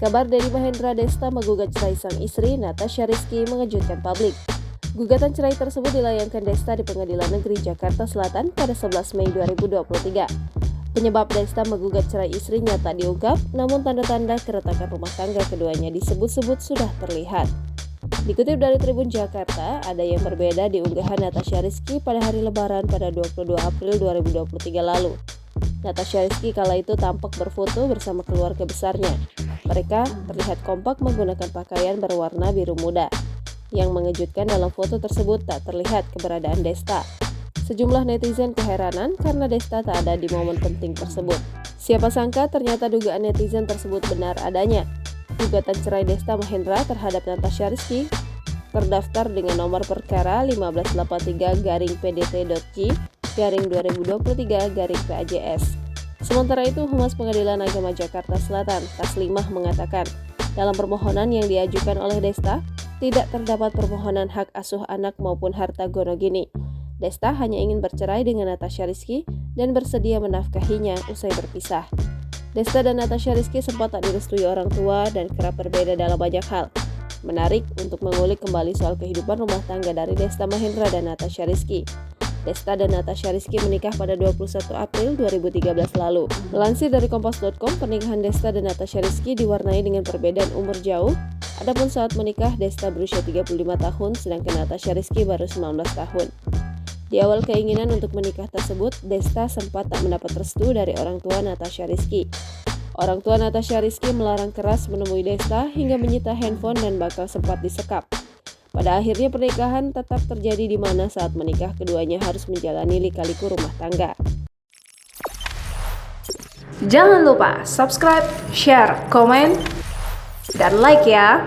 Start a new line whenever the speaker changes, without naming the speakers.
Kabar dari Mahendra Desta menggugat cerai sang istri Natasha Rizky mengejutkan publik. Gugatan cerai tersebut dilayangkan Desta di Pengadilan Negeri Jakarta Selatan pada 11 Mei 2023. Penyebab Desta menggugat cerai istrinya tak diungkap, namun tanda-tanda keretakan rumah tangga keduanya disebut-sebut sudah terlihat. Dikutip dari Tribun Jakarta, ada yang berbeda di unggahan Natasha Rizky pada hari Lebaran pada 22 April 2023 lalu. Natasha Rizky kala itu tampak berfoto bersama keluarga besarnya. Mereka terlihat kompak menggunakan pakaian berwarna biru muda. Yang mengejutkan dalam foto tersebut tak terlihat keberadaan Desta. Sejumlah netizen keheranan karena Desta tak ada di momen penting tersebut. Siapa sangka ternyata dugaan netizen tersebut benar adanya. Gugatan cerai Desta Mahendra terhadap Natasha Rizky terdaftar dengan nomor perkara 1583-PDT.J-2023-PAJS. Sementara itu, Humas Pengadilan Agama Jakarta Selatan, Taslimah mengatakan, dalam permohonan yang diajukan oleh Desta, tidak terdapat permohonan hak asuh anak maupun harta gonogini. Desta hanya ingin bercerai dengan Natasha Rizky dan bersedia menafkahinya usai berpisah. Desta dan Natasha Rizky sempat tak direstui orang tua dan kerap berbeda dalam banyak hal. Menarik untuk mengulik kembali soal kehidupan rumah tangga dari Desta Mahendra dan Natasha Rizky. Desta dan Natasha Rizky menikah pada 21 April 2013 lalu. Melansir dari Kompas.com, pernikahan Desta dan Natasha Rizky diwarnai dengan perbedaan umur jauh. Adapun saat menikah, Desta berusia 35 tahun, sedangkan Natasha Rizky baru 19 tahun. Di awal keinginan untuk menikah tersebut, Desta sempat tak mendapat restu dari orang tua Natasha Rizky. Orang tua Natasha Rizky melarang keras menemui Desta hingga menyita handphone dan bakal sempat disekap. Pada akhirnya pernikahan tetap terjadi di mana saat menikah keduanya harus menjalani lika-liku rumah tangga.
Jangan lupa subscribe, share, komen, dan like ya!